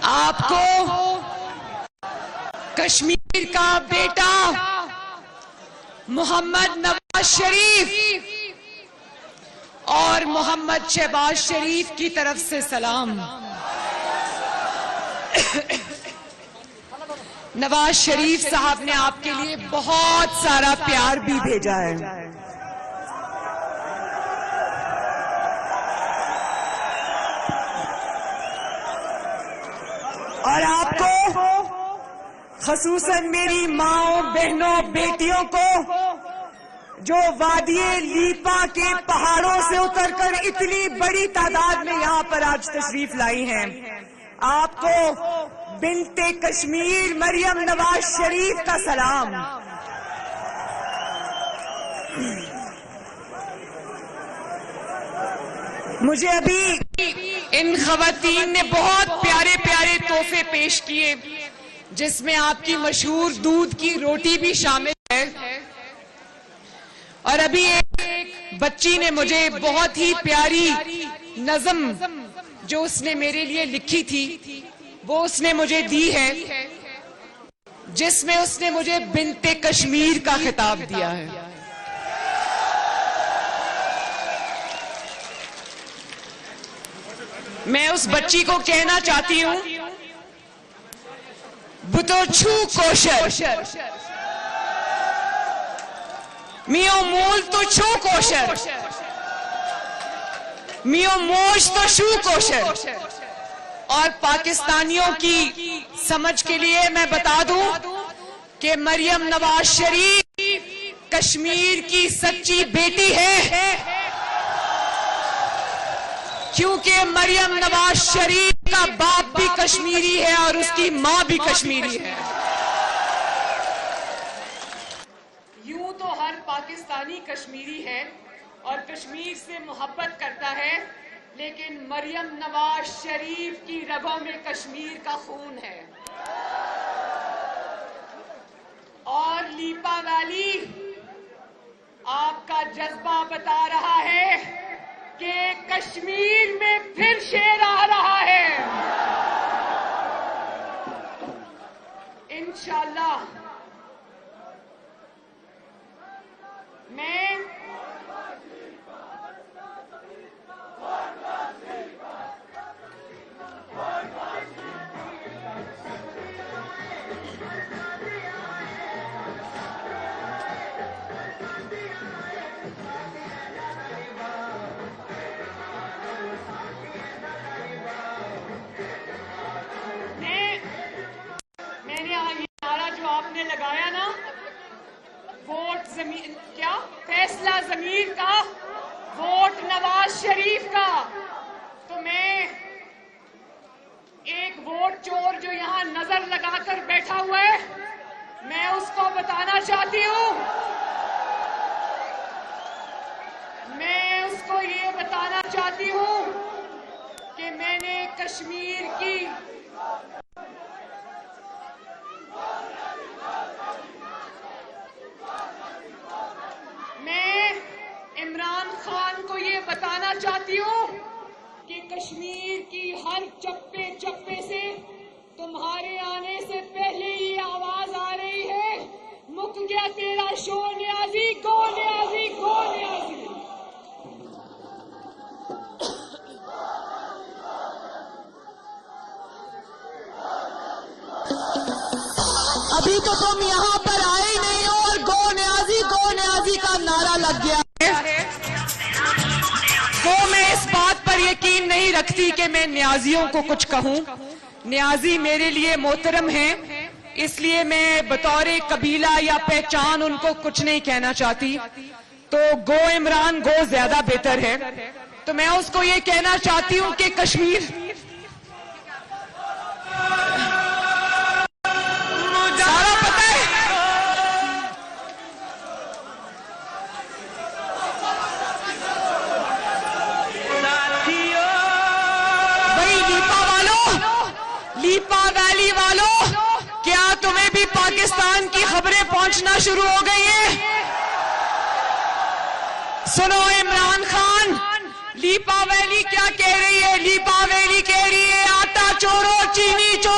آپ کو کشمیر کا بیٹا محمد نواز شریف اور محمد شہباز شریف کی طرف سے سلام۔ نواز شریف صاحب نے آپ کے لیے بہت سارا پیار بھی بھیجا ہے۔ اور آپ کو خصوصاً میری ماؤں، بہنوں، بیٹیوں کو جو وادی لیپا کے پہاڑوں سے اتر کر اتنی بڑی تعداد میں یہاں پر آج تشریف لائی ہیں، آپ کو بنت کشمیر مریم نواز شریف کا سلام۔ مجھے ابھی ان خواتین نے بہت پیارے پیارے تحفے پیش کیے، جس میں آپ کی مشہور دودھ کی روٹی بھی شامل ہے، اور ابھی ایک بچی نے مجھے بہت ہی پیاری نظم جو اس نے میرے لیے لکھی تھی وہ اس نے مجھے دی ہے، جس میں اس نے مجھے بنت کشمیر کا خطاب دیا ہے۔ میں اس بچی کو کہنا چاہتی ہوں، بتو چھو کوشر میو مول تو چھو کوشر میو موج تو شو کوشر۔ اور پاکستانیوں کی سمجھ کے لیے میں بتا دوں کہ مریم نواز شریف کشمیر کی سچی بیٹی ہے، کیونکہ مریم نواز شریف کا باپ بھی کشمیری ہے اور اس کی ماں بھی کشمیری ہے۔ یوں تو ہر پاکستانی کشمیری ہے اور کشمیر سے محبت کرتا ہے، لیکن مریم نواز شریف کی رگوں میں کشمیر کا خون ہے۔ اور لیپا ویلی آپ کا جذبہ بتا رہا ہے کہ کشمیر میں پھر شیر آ رہا ہے۔ انشاءاللہ میں لگایا نا، ووٹ زمین کیا فیصلہ ضمیر کا، ووٹ نواز شریف کا، تو میں ایک ووٹ چور جو یہاں نظر لگا کر بیٹھا ہوا ہے، میں اس کو بتانا چاہتی ہوں، میں اس کو یہ بتانا چاہتی ہوں کہ میں نے کشمیر کی عمران خان کو یہ بتانا چاہتی ہوں کہ کشمیر کی ہر چپے چپے سے تمہارے آنے سے پہلے ہی آواز آ رہی ہے، مک گیا تیرا شو نیازی، گو نیازی، گو نیازی۔ ابھی تو تم یہاں پر آئے ہی نہیں ہو اور گو نیازی کا نعرہ لگ گیا ہے۔ تو میں اس بات پر یقین نہیں رکھتی کہ میں نیازیوں کو کچھ کہوں، نیازی میرے لیے محترم ہیں، اس لیے میں بطور قبیلہ یا پہچان ان کو کچھ نہیں کہنا چاہتی، تو گو عمران گو زیادہ بہتر ہے۔ تو میں اس کو یہ کہنا چاہتی ہوں کہ کشمیر لیپا ویلی والوں، کیا تمہیں بھی پاکستان کی خبریں پہنچنا شروع ہو گئی ہیں؟ سنو عمران خان، لیپا ویلی کیا کہہ رہی ہے؟ لیپا ویلی کہہ رہی ہے آٹا چورو، چینی چورو،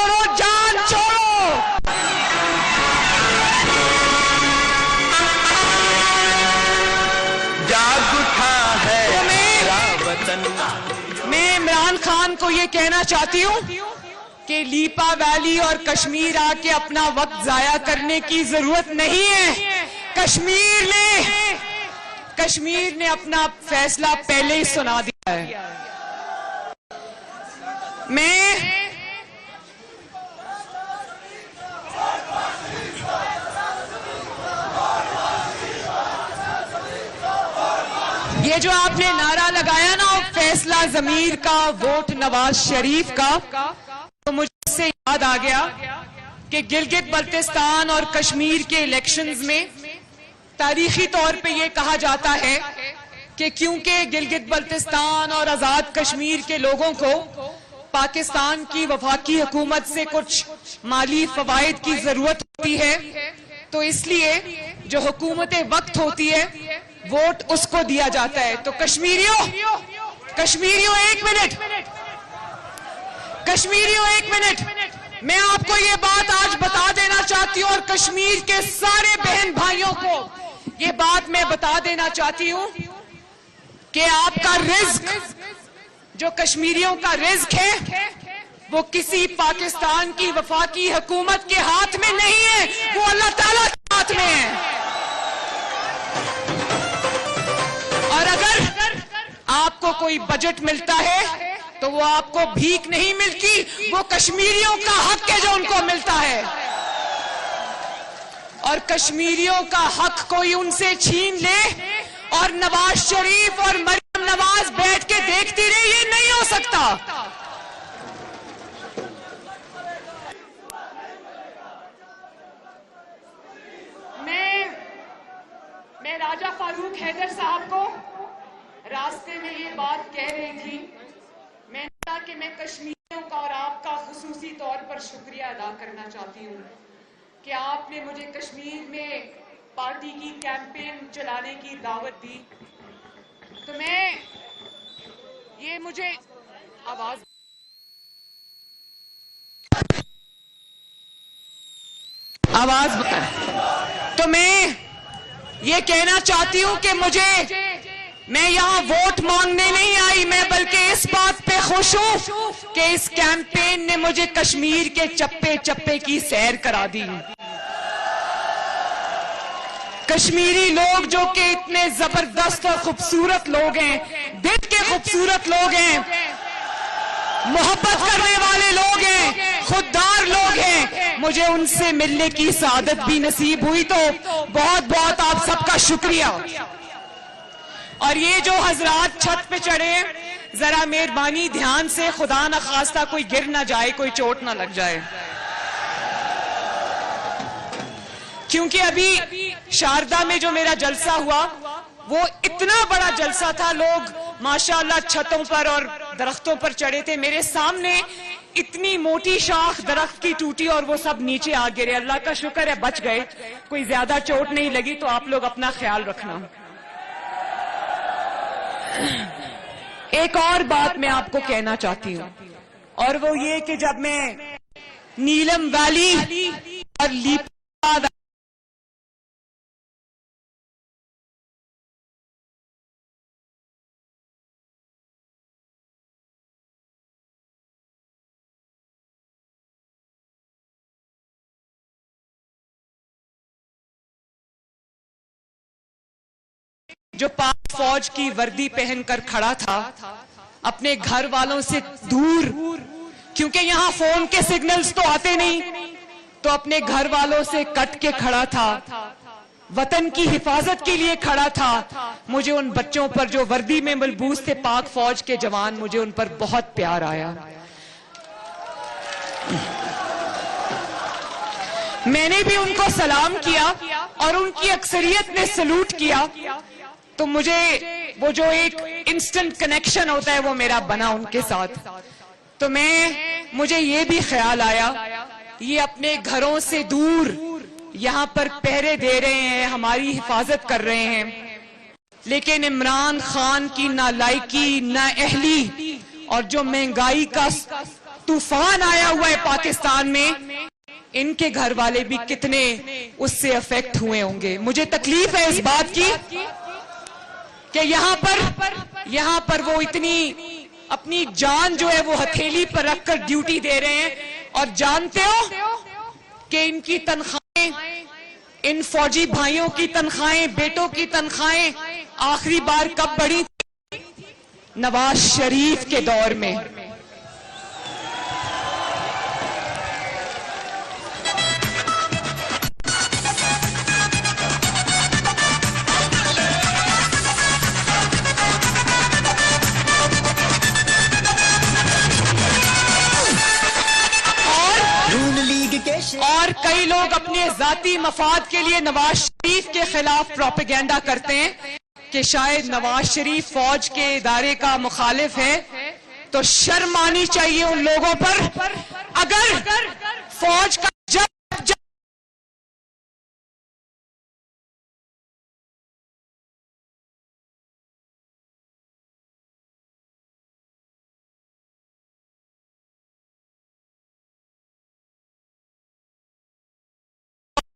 عمران خان کو یہ کہنا چاہتی ہوں کہ لیپا ویلی اور کشمیر آ کے اپنا وقت ضائع کرنے کی ضرورت نہیں ہے. کشمیر نے اپنا فیصلہ پہلے ہی سنا دیا ہے. یہ جو آپ نے نعرہ لگایا نا فیصلہ ضمیر کا، ووٹ نواز شریف کا، تو مجھے اس سے یاد آ گیا کہ گلگت بلتستان اور کشمیر کے الیکشنز میں تاریخی طور پہ یہ کہا جاتا ہے کہ کیونکہ گلگت بلتستان اور آزاد کشمیر کے لوگوں کو پاکستان کی وفاقی حکومت سے کچھ مالی فوائد کی ضرورت ہوتی ہے، تو اس لیے جو حکومت وقت ہوتی ہے ووٹ اس کو دیا جاتا ہے. تو کشمیریوں ایک منٹ، میں آپ کو یہ بات آج بتا دینا چاہتی ہوں اور کشمیر کے سارے بہن بھائیوں کو یہ بات میں بتا دینا چاہتی ہوں کہ آپ کا رزق، جو کشمیریوں کا رزق ہے، وہ کسی پاکستان کی وفاقی حکومت کے ہاتھ میں نہیں ہے، وہ اللہ تعالیٰ کے ہاتھ میں ہے. اور اگر آپ کو کوئی بجٹ ملتا ہے تو وہ آپ کو بھیک نہیں ملتی، وہ کشمیریوں کا حق ہے جو ان کو ملتا ہے. اور کشمیریوں کا حق کوئی ان سے چھین لے اور نواز شریف اور مریم نواز بیٹھ کے دیکھتی رہے، یہ نہیں ہو سکتا. میں راجہ فاروق حیدر صاحب کو راستے میں یہ بات کہہ رہی تھی، میں نے کہا کہ میں کشمیریوں کا اور آپ کا خصوصی طور پر شکریہ ادا کرنا چاہتی ہوں کہ آپ نے مجھے کشمیر میں پارٹی کی کیمپین چلانے کی دعوت دی. تو مجھے تو میں یہ کہنا چاہتی ہوں کہ میں یہاں ووٹ مانگنے نہیں آئی، میں بلکہ اس بات پہ خوش ہوں کہ اس کیمپین نے مجھے کشمیر کے چپے چپے کی سیر کرا دی. کشمیری لوگ جو کہ اتنے زبردست اور خوبصورت لوگ ہیں، دل کے خوبصورت لوگ ہیں، محبت کرنے والے لوگ ہیں، خوددار لوگ ہیں، مجھے ان سے ملنے کی سعادت بھی نصیب ہوئی. تو بہت بہت آپ سب کا شکریہ. اور یہ جو حضرات چھت پہ چڑھے، ذرا مہربانی دھیان سے، خدا نہ خواستہ کوئی گر نہ جائے، کوئی چوٹ نہ لگ جائے، کیونکہ ابھی شاردا میں جو میرا جلسہ ہوا وہ اتنا بڑا جلسہ تھا، لوگ ماشاءاللہ چھتوں پر اور درختوں پر چڑھے تھے. میرے سامنے اتنی موٹی شاخ درخت کی ٹوٹی اور وہ سب نیچے آ گرے. اللہ کا شکر ہے بچ گئے، کوئی زیادہ چوٹ نہیں لگی. تو آپ لوگ اپنا خیال رکھنا. ایک اور بات میں آپ کو کہنا چاہتی ہوں، اور وہ یہ کہ جب میں نیلم ویلی اور لیپا جو پاک فوج کی وردی پہن کر کھڑا تھا اپنے گھر والوں سے دور، کیونکہ یہاں فون کے سگنلز تو آتے نہیں، تو اپنے گھر والوں سے کٹ کے کھڑا تھا، وطن کی حفاظت کے لیے کھڑا تھا. مجھے ان بچوں پر جو وردی میں ملبوس تھے، پاک فوج کے جوان، مجھے ان پر بہت پیار آیا. میں نے بھی ان کو سلام کیا اور ان کی اکثریت نے سلوٹ کیا. تو مجھے وہ جو ایک انسٹنٹ کنیکشن ہوتا ہے وہ میرا بنا ان کے ساتھ. تو مجھے یہ بھی خیال آیا، یہ اپنے گھروں سے دور یہاں پر پہرے دے رہے ہیں، ہماری حفاظت کر رہے ہیں، لیکن عمران خان کی نالائکی، نااہلی اور جو مہنگائی کا طوفان آیا ہوا ہے پاکستان میں، ان کے گھر والے بھی کتنے اس سے افیکٹ ہوئے ہوں گے. مجھے تکلیف ہے اس بات کی کہ یہاں پر وہ اتنی اپنی جان جو ہے وہ ہتھیلی پر رکھ کر ڈیوٹی دے رہے ہیں. اور جانتے ہو کہ ان کی تنخواہیں، ان فوجی بھائیوں کی تنخواہیں، بیٹوں کی تنخواہیں آخری بار کب بڑھی تھی؟ نواز شریف کے دور میں. اور کئی لوگ اپنے ذاتی مفاد کے لیے نواز شریف کے خلاف پروپیگنڈا کرتے ہیں کہ شاید نواز شریف فوج کے ادارے کا مخالف ہے. تو شرم آنی چاہیے ان لوگوں پر. اگر فوج کا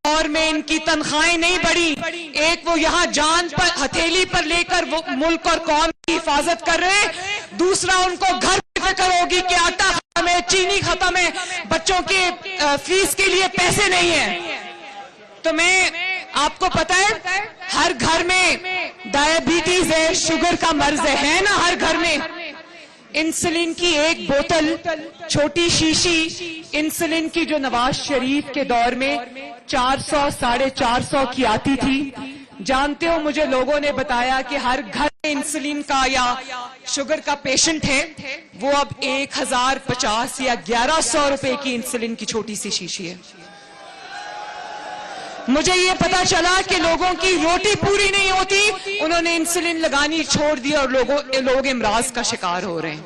اور میں ان کی تنخواہیں نہیں بڑھی. ایک وہ یہاں جان پر ہتھیلی پر لے کر وہ ملک اور قوم کی حفاظت کر رہے ہیں. دوسرا ان کو گھر پہ فکر ہوگی کہ آٹا ختم ہے، چینی ختم ہے، بچوں کے فیس کے لیے پیسے نہیں ہیں. تو میں آپ کو پتا ہے ہر گھر میں ڈائبٹیز ہے، شوگر کا مرض ہے نا ہر گھر میں. انسولین کی ایک بوتل چھوٹی شیشی انسولین کی جو نواز شریف کے دور میں 400 450 کی آتی تھی. جانتے ہو مجھے لوگوں نے بتایا کہ ہر گھر میں انسولین کا یا شوگر کا پیشنٹ ہے وہ اب 1050 یا 1100 روپے کی انسولین کی چھوٹی سی شیشی ہے. مجھے یہ پتا چلا کہ لوگوں کی روٹی پوری نہیں ہوتی، انہوں نے انسولین لگانی چھوڑ دی اور لوگ امراض کا شکار ہو رہے ہیں.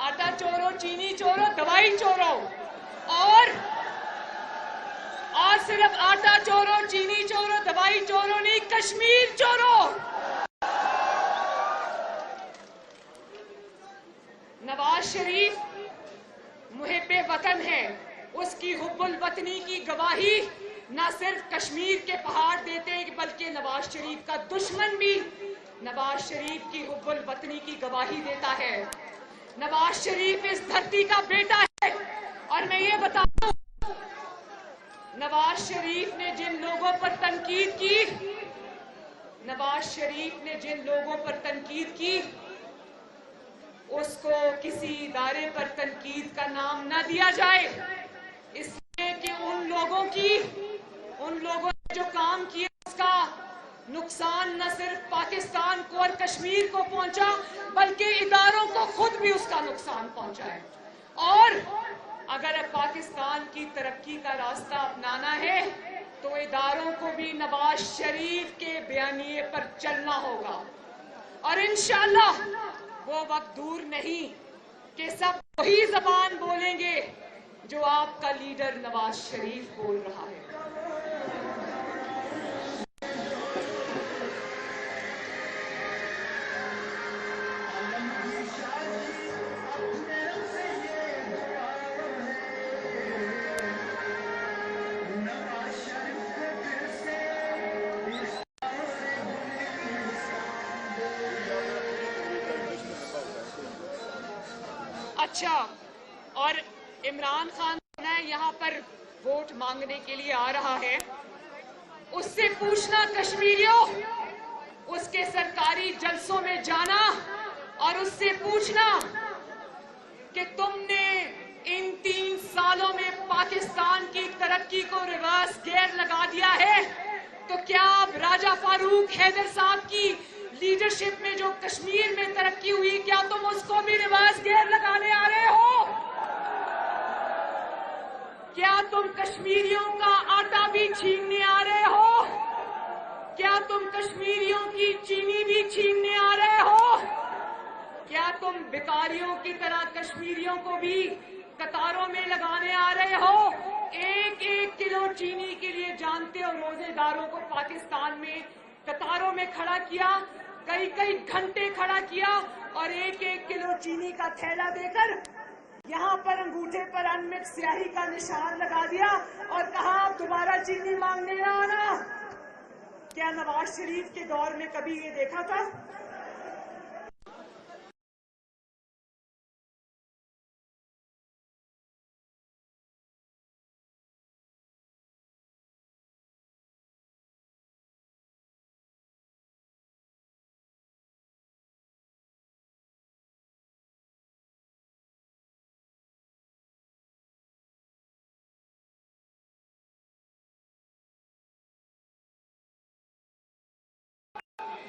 آٹا چورو، چینی چورو، دوائی چورو، اور صرف آٹا چورو، چینی چورو، دوائی چورو نہیں، کشمیر چورو. نواز شریف محب وطن ہے. اس کی حب الوطنی کی گواہی نہ صرف کشمیر کے پہاڑ دیتے ہیں بلکہ نواز شریف کا دشمن بھی نواز شریف کی حب الوطنی کی گواہی دیتا ہے. نواز شریف اس دھرتی کا بیٹا ہے. اور میں یہ بتاؤں نواز شریف نے جن لوگوں پر تنقید کی، نواز شریف نے جن لوگوں پر تنقید کی اس کو کسی ادارے پر تنقید کا نام نہ دیا جائے، اس لیے کہ ان لوگوں نے جو کام کیا اس کا نقصان نہ صرف پاکستان کو اور کشمیر کو پہنچا بلکہ اداروں کو خود بھی اس کا نقصان پہنچا ہے. اور اگر اب پاکستان کی ترقی کا راستہ اپنانا ہے تو اداروں کو بھی نواز شریف کے بیانیے پر چلنا ہوگا. اور انشاءاللہ وہ وقت دور نہیں کہ سب وہی زبان بولیں گے جو آپ کا لیڈر نواز شریف بول رہا ہے. اچھا، اور عمران خان یہاں پر ووٹ مانگنے کے لیے آ رہا ہے، اس سے پوچھنا کشمیریوں، اس کے سرکاری جلسوں میں جانا اور اس سے پوچھنا کہ تم نے ان 3 سالوں میں پاکستان کی ترقی کو ریورس گیئر لگا دیا ہے، تو کیا اب راجہ فاروق حیدر صاحب کی لیڈرشپ میں جو کشمیر میں ترقی ہوئی کیا تم اس کو بھی ریورس گیئر لگانے آ رہے ہو؟ کیا تم کشمیریوں کا آٹا بھی چھیننے آ رہے ہو؟ کیا تم کشمیریوں کی چینی بھی چھیننے آ رہے ہو؟ کیا تم بیکاریوں کی طرح کشمیریوں کو بھی قطاروں میں لگانے آ رہے ہو؟ 1 کلو چینی کے لیے جانتے ہو روزے داروں کو پاکستان میں قطاروں میں کھڑا کیا، کئی گھنٹے کھڑا کیا اور 1 کلو چینی کا تھیلا دے کر یہاں پر انگوٹھے پر ان مکس سیاہی کا نشان لگا دیا اور کہا آپ دوبارہ چینی مانگنے نہ آنا. کیا نواز شریف کے دور میں کبھی یہ دیکھا تھا؟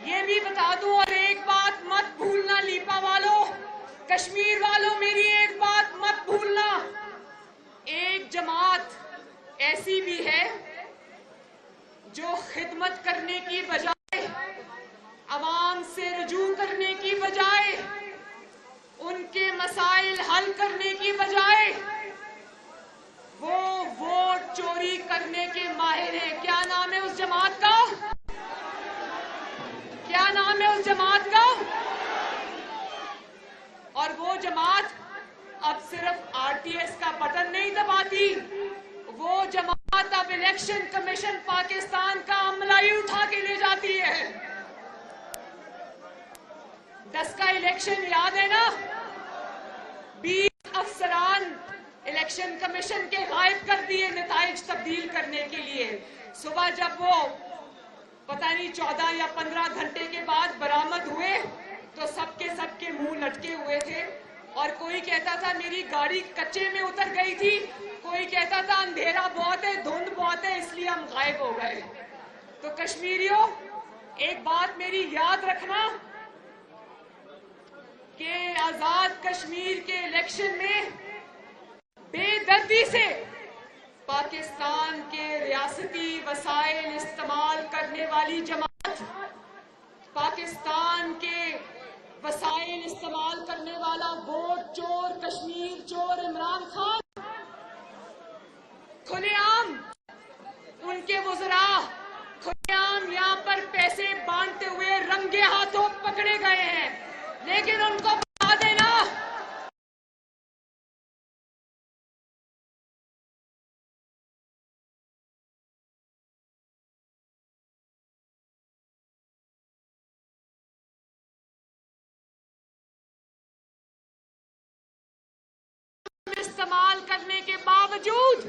یہ بھی بتا دوں، اور ایک بات مت بھولنا لیپا والوں، کشمیر والوں، میری ایک بات مت بھولنا، ایک جماعت ایسی بھی ہے جو خدمت کرنے کی بجائے، عوام سے رجوع کرنے کی بجائے، ان کے مسائل حل کرنے کی بجائے وہ ووٹ چوری کرنے کے ماہر ہیں۔ کیا نام ہے اس جماعت کا؟ کیا نام ہے اس جماعت کا؟ اور وہ جماعت اب صرف RTS کا بٹن نہیں دباتی، وہ جماعت اب الیکشن کمیشن پاکستان کا عملہ ہی اٹھا کے لے جاتی ہے۔ 10 کا الیکشن یاد ہے نا؟ 20 افسران الیکشن کمیشن کے غائب کر دیے نتائج تبدیل کرنے کے لیے۔ صبح جب وہ پتہ نہیں 14 یا 15 گھنٹے کے بعد برآمد ہوئے تو سب کے منہ لٹکے ہوئے تھے، اور کوئی کہتا تھا میری گاڑی کچے میں اتر گئی تھی، کوئی کہتا تھا اندھیرا بہت ہے، دھند بہت ہے، اس لیے ہم غائب ہو گئے۔ تو کشمیریوں، ایک بات میری یاد رکھنا کہ آزاد کشمیر کے الیکشن میں بے دردی سے پاکستان کے ریاستی وسائل استعمال کرنے والی جماعت، پاکستان کے وسائل استعمال کرنے والا ووٹ چور، کشمیر چور عمران خان، کھلے عام ان کے وزراء کھلے عام یہاں پر پیسے بانٹتے ہوئے رنگے ہاتھوں پکڑے گئے ہیں، لیکن ان کو بتا دینا استعمال کرنے کے باوجود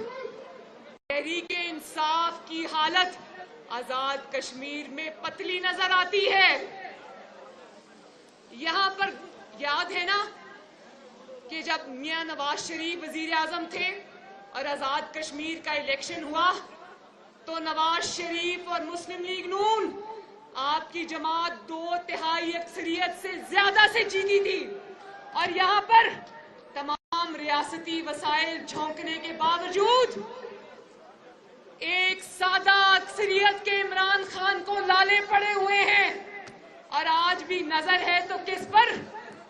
تحریک انصاف کی حالت آزاد کشمیر میں پتلی نظر آتی ہے۔ یہاں پر یاد ہے نا کہ جب میاں نواز شریف وزیر اعظم تھے اور آزاد کشمیر کا الیکشن ہوا تو نواز شریف اور مسلم لیگ نون، آپ کی جماعت 2/3 اکثریت سے زیادہ سے جیتی تھی، اور یہاں پر تمام ریاستی وسائل جھونکنے کے باوجود ایک سادہ اکثریت کے عمران خان کو لالے پڑے ہوئے ہیں، اور آج بھی نظر ہے تو کس پر؟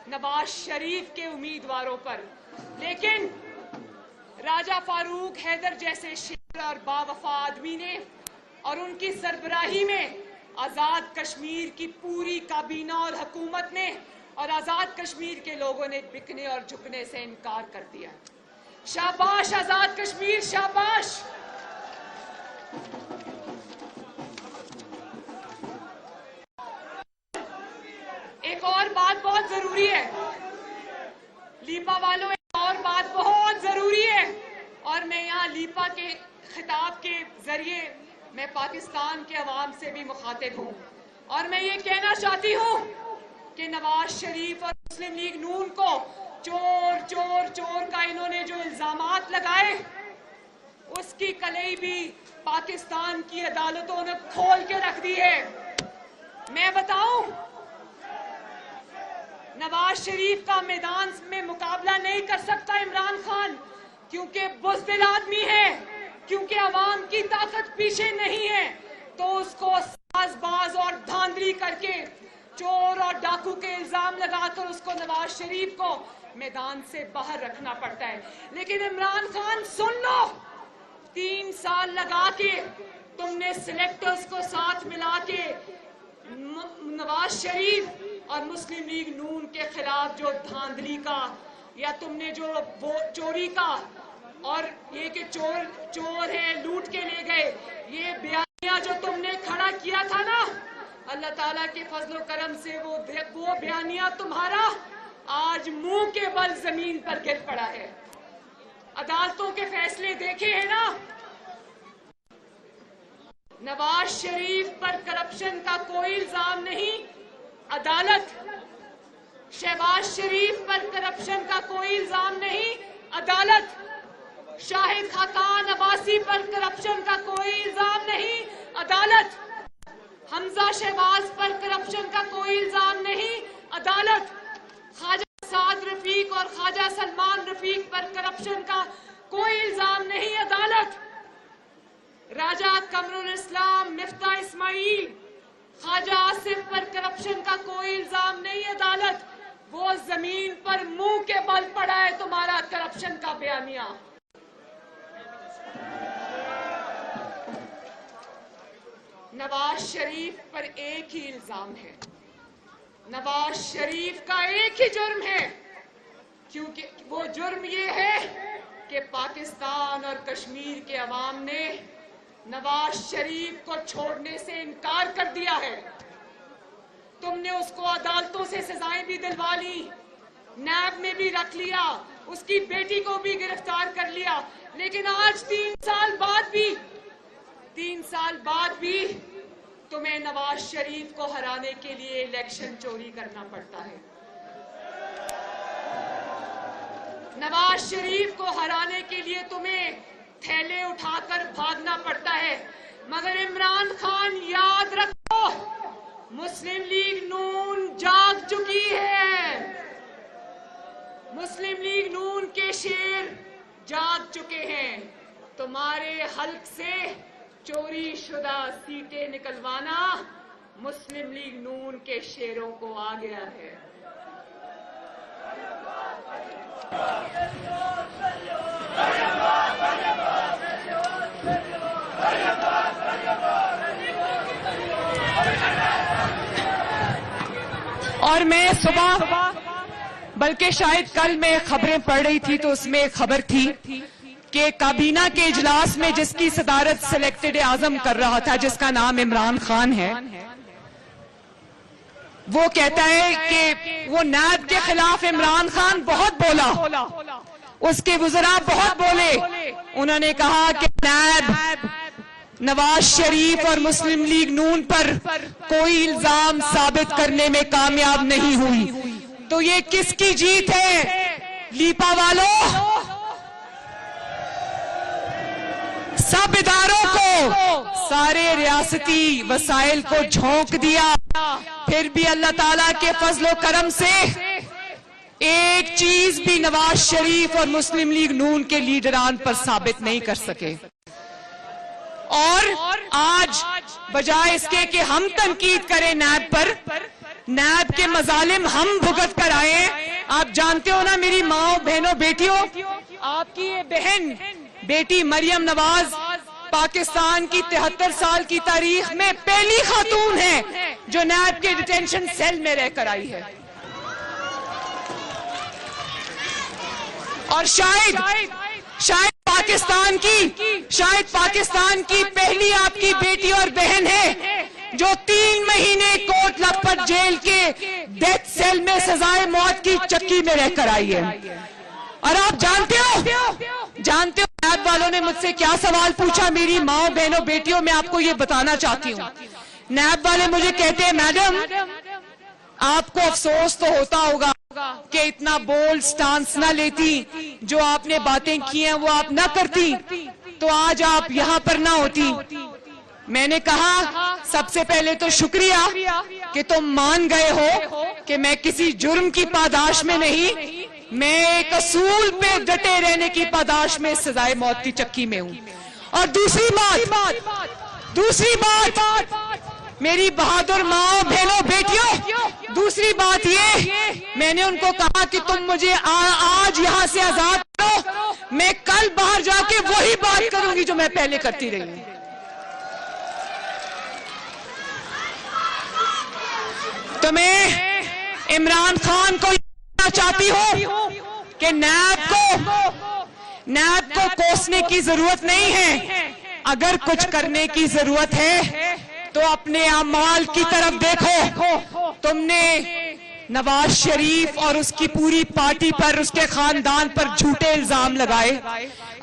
نواز شریف کے امیدواروں پر۔ لیکن راجہ فاروق حیدر جیسے شیر اور باوفا آدمی نے اور ان کی سربراہی میں آزاد کشمیر کی پوری کابینہ اور حکومت نے اور آزاد کشمیر کے لوگوں نے بکنے اور جھکنے سے انکار کر دیا۔ شاباش آزاد کشمیر، شاباش۔ ایک اور بات بہت ضروری ہے لیپا والوں، ایک اور بات بہت ضروری ہے، اور میں یہاں لیپا کے خطاب کے ذریعے میں پاکستان کے عوام سے بھی مخاطب ہوں، اور میں یہ کہنا چاہتی ہوں کہ نواز شریف اور مسلم لیگ نون کو چور چور چور کا انہوں نے جو الزامات لگائے، اس کی کلئی بھی پاکستان کی عدالتوں نے کھول کے رکھ دی ہے۔ میں بتاؤں، نواز شریف کا میدان میں مقابلہ نہیں کر سکتا عمران خان، کیونکہ بزدل آدمی ہے، کیونکہ عوام کی طاقت پیچھے نہیں ہے، تو اس کو ساز باز اور دھاندلی کر کے چور اور ڈاکو کے الزام لگا کر اس کو نواز شریف کو میدان سے باہر رکھنا پڑتا ہے۔ لیکن عمران خان سن لو، 3 سال لگا کے تم نے سلیکٹرز کو ساتھ ملا کے نواز شریف اور مسلم لیگ نون کے خلاف جو دھاندلی کا یا تم نے جو وہ چوری کا اور یہ کہ چور ہے لوٹ کے لے گئے، یہ بیانیہ جو تم نے کھڑا کیا تھا نا، اللہ تعالیٰ کے فضل و کرم سے وہ بیانیہ تمہارا آج منہ کے بل زمین پر گر پڑا ہے۔ عدالتوں کے فیصلے دیکھے ہیں نا، نواز شریف پر کرپشن کا کوئی الزام نہیں، عدالت۔ شہباز شریف پر کرپشن کا کوئی الزام نہیں، عدالت۔ شاہد خاقان عباسی پر کرپشن کا کوئی الزام نہیں، عدالت۔ حمزہ شہباز پر کرپشن کا کوئی الزام نہیں، عدالت۔ خواجہ سعد رفیق اور خواجہ سلمان رفیق پر کرپشن کا کوئی الزام نہیں، عدالت۔ راجہ قمر الاسلام مفتاح اسماعیل، خواجہ آصف پر کرپشن کا کوئی الزام نہیں، عدالت۔ وہ زمین پر منہ کے بل پڑا ہے تمہارا کرپشن کا بیانیہ۔ نواز شریف پر ایک ہی الزام ہے، نواز شریف کا ایک ہی جرم ہے، کیونکہ وہ جرم یہ ہے کہ پاکستان اور کشمیر کے عوام نے نواز شریف کو چھوڑنے سے انکار کر دیا ہے۔ تم نے اس کو عدالتوں سے سزائیں بھی دلوا لی، نیب میں بھی رکھ لیا، اس کی بیٹی کو بھی گرفتار کر لیا، لیکن آج 3 سال بعد بھی تمہیں نواز شریف کو ہرانے کے لیے الیکشن چوری کرنا پڑتا ہے۔ نواز شریف کو ہرانے کے لیے تمہیں تھیلے اٹھا کر بھاگنا پڑتا ہے، مگر عمران خان یاد رکھو، مسلم لیگ نون جاگ چکی ہے، مسلم لیگ نون کے شیر جاگ چکے ہیں۔ تمہارے حلق سے چوری شدہ سیٹیں نکلوانا مسلم لیگ نون کے شیروں کو آ گیا ہے۔ اور میں صبح بلکہ شاید کل میں خبریں پڑھ رہی تھی تو اس میں ایک خبر تھی کہ کابینہ کے اجلاس میں جس کی صدارت سلیکٹڈ اعظم کر رہا تھا، جس کا نام عمران خان ہے، وہ کہتا ہے کہ وہ نیب کے خلاف عمران خان بہت بولا، اس کے وزراء بہت بولے، انہوں نے کہا کہ نیب نواز شریف اور مسلم لیگ نون پر کوئی الزام ثابت کرنے میں کامیاب نہیں ہوئی۔ تو یہ کس کی جیت ہے لیپا والوں؟ سب اداروں کو، سارے ریاستی وسائل کو جھونک دیا، پھر بھی اللہ تعالیٰ کے فضل و کرم سے ایک چیز بھی نواز شریف اور مسلم لیگ نون کے لیڈران پر ثابت نہیں کر سکے۔ اور آج بجائے اس کے کہ ہم تنقید کریں نیب پر، نیب کے مظالم ہم بھگت کر آئے۔ آپ جانتے ہو نا میری ماں بہنوں بیٹیوں، آپ کی یہ بہن بیٹی مریم نواز پاکستان کی 73 سال کی تاریخ میں پہلی خاتون ہے جو نیب کے ڈیٹینشن سیل میں رہ کر آئی ہے، اور شاید پاکستان کی پہلی آپ کی بیٹی اور بہن ہے جو 3 مہینے کوٹ لکھپت جیل کے ڈیتھ سیل میں سزائے موت کی چکی میں رہ کر آئی ہے۔ اور آپ جانتے ہو نیب والوں نے مجھ سے کیا سوال پوچھا؟ میری ماں بہنوں بیٹیوں، میں آپ کو یہ بتانا چاہتی ہوں، نیب والے مجھے کہتے ہیں میڈم آپ کو افسوس تو ہوتا ہوگا کہ اتنا بولڈ سٹانس نہ لیتی، جو آپ نے باتیں کی ہیں وہ آپ نہ کرتی تو آج آپ یہاں پر نہ ہوتی۔ میں نے کہا سب سے پہلے تو شکریہ کہ تم مان گئے ہو کہ میں کسی جرم کی پاداش میں نہیں، میں ایک اصول پہ ڈٹے رہنے کی پاداش میں سزائے موت کی چکی میں ہوں۔ اور دوسری بات میری بہادر ماں بہنوں بیٹیوں، دوسری بات یہ، میں نے ان کو کہا کہ تم مجھے آج یہاں سے آزاد کرو، میں کل باہر جا کے وہی بات کروں گی جو میں پہلے کرتی رہی ہوں۔ تو میں عمران خان کو کہنا چاہتی ہوں کہ نیب کو کوسنے کی ضرورت نہیں ہے، اگر کچھ کرنے کی ضرورت ہے تو اپنے اعمال کی طرف دیکھو۔ تم نے نواز شریف اور اس کی پوری پارٹی پر، اس کے خاندان پر جھوٹے الزام لگائے،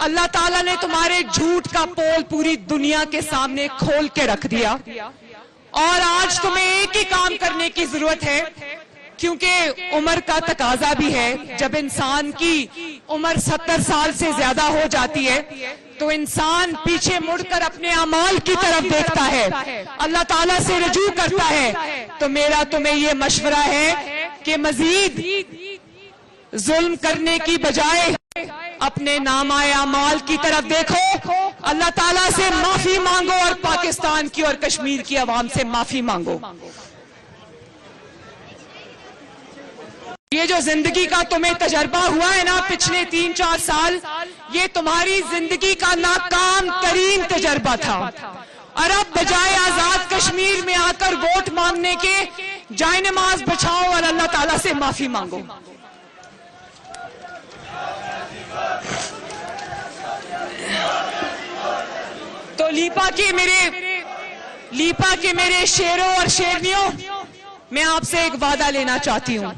اللہ تعالیٰ نے تمہارے جھوٹ کا پول پوری دنیا کے سامنے کھول کے رکھ دیا، اور آج تمہیں ایک ہی کام کرنے کی ضرورت ہے، کیونکہ عمر کا تقاضا بھی ہے، جب انسان کی عمر 70 سال سے زیادہ ہو جاتی ہے تو انسان پیچھے مڑ کر اپنے اعمال کی طرف دیکھتا ہے, اللہ تعالیٰ سے رجوع کرتا ہے. تو میرا تمہیں یہ مشورہ ہے کہ مزید ظلم کرنے کی بجائے اپنے نامہ اعمال کی طرف دیکھو, اللہ تعالیٰ سے معافی مانگو اور پاکستان کی اور کشمیر کی عوام سے معافی مانگو. یہ جو زندگی کا تمہیں تجربہ ہوا ہے نا پچھلے 3-4 سال, یہ تمہاری زندگی کا ناکام ترین تجربہ تھا. اور اب بجائے آزاد کشمیر میں آ کر ووٹ مانگنے کے جائے نماز بچھاؤ اور اللہ تعالیٰ سے معافی مانگو. تو لیپا کے میرے شیروں اور شیرنیوں, میں آپ سے ایک وعدہ لینا چاہتی ہوں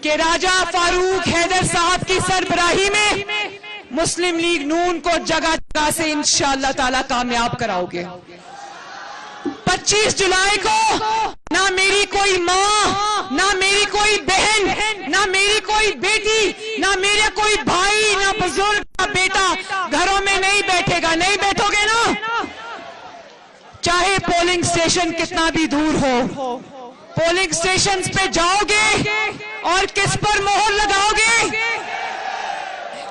کہ راجہ فاروق حیدر صاحب کی سربراہی میں مسلم لیگ نون کو جگہ جگہ سے انشاءاللہ تعالی کامیاب کراؤ گے. 25 جولائی کو نہ میری کوئی ماں, نہ میری کوئی بہن, نہ میری کوئی بیٹی, نہ میرا کوئی بھائی, نہ بزرگ کا بیٹا گھروں میں نہیں بیٹھے گا. نہیں بیٹھو گے نا, چاہے پولنگ سٹیشن کتنا بھی دور ہو, پولنگ سٹیشنز پہ جاؤ گے اور کس پر مہر لگاؤ گے؟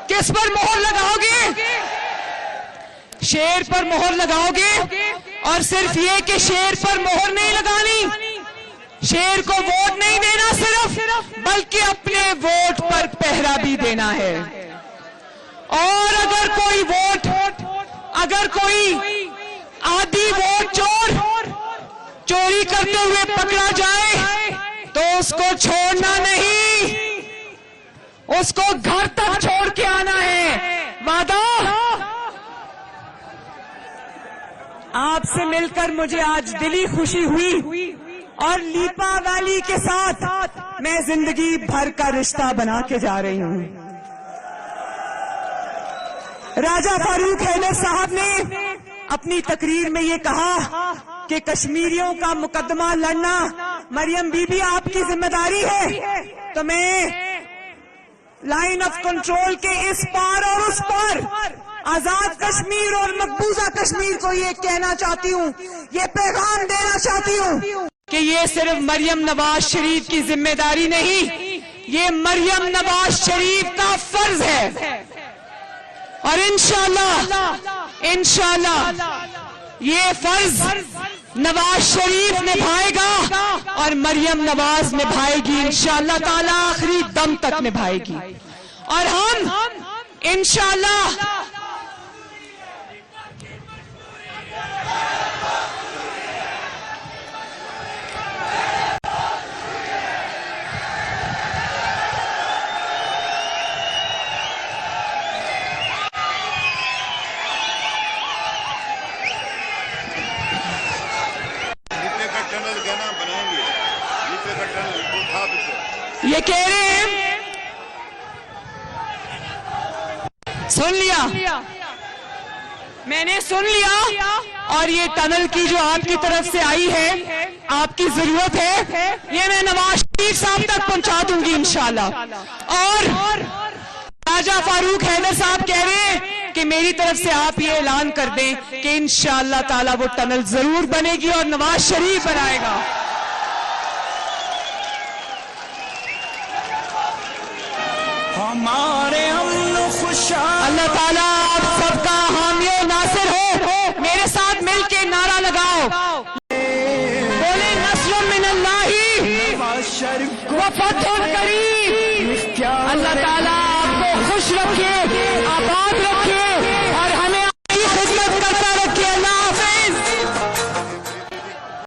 کس پر مہر لگاؤ گے؟ شیر پر مہر لگاؤ گے. اور صرف یہ کہ شیر پر مہر نہیں لگانی, شیر کو ووٹ نہیں دینا صرف, بلکہ اپنے ووٹ پر پہرا بھی دینا ہے. اور اگر کوئی آدھی ووٹ چوری کرتے ہوئے پکڑا جائے تو اس کو چھوڑنا نہیں, اس کو گھر تک چھوڑ کے آنا ہے. وعدہ. آپ سے مل کر مجھے آج دلی خوشی ہوئی, اور لیپا ویلی کے ساتھ میں زندگی بھر کا رشتہ بنا کے جا رہی ہوں. راجہ فاروق حیدر صاحب نے اپنی تقریر میں یہ کہا کہ کشمیریوں کا مقدمہ لڑنا مریم بی بی آپ کی ذمہ داری ہے. تو میں لائن آف کنٹرول کے اس پار اور اس پار آزاد کشمیر اور مقبوضہ کشمیر کو یہ کہنا چاہتی ہوں, یہ پیغام دینا چاہتی ہوں کہ یہ صرف مریم نواز شریف کی ذمہ داری نہیں, یہ مریم نواز شریف کا فرض ہے. اور انشاءاللہ یہ فرض نواز شریف نبھائے گا اور مریم نواز نبھائے گی, انشاءاللہ تعالی آخری دم تک نبھائے گی. اور ہم انشاءاللہ یہ کہہ رہے ہیں, سن لیا, میں نے سن لیا. اور یہ ٹنل کی جو آپ کی طرف سے آئی ہے, آپ کی ضرورت ہے, یہ میں نواز شریف صاحب تک پہنچا دوں گی انشاءاللہ. اور راجہ فاروق حیدر صاحب کہہ رہے ہیں کہ میری طرف سے آپ یہ اعلان کر دیں کہ انشاءاللہ تعالی وہ ٹنل ضرور بنے گی اور نواز شریف بنائے گا. ہمارے امن خوشحال اللہ تعالیٰ آپ سب کا حامی و ناصر ہو. میرے ساتھ مل کے نعرہ لگاؤ, بولے نصر من اللہ و فتح قریب.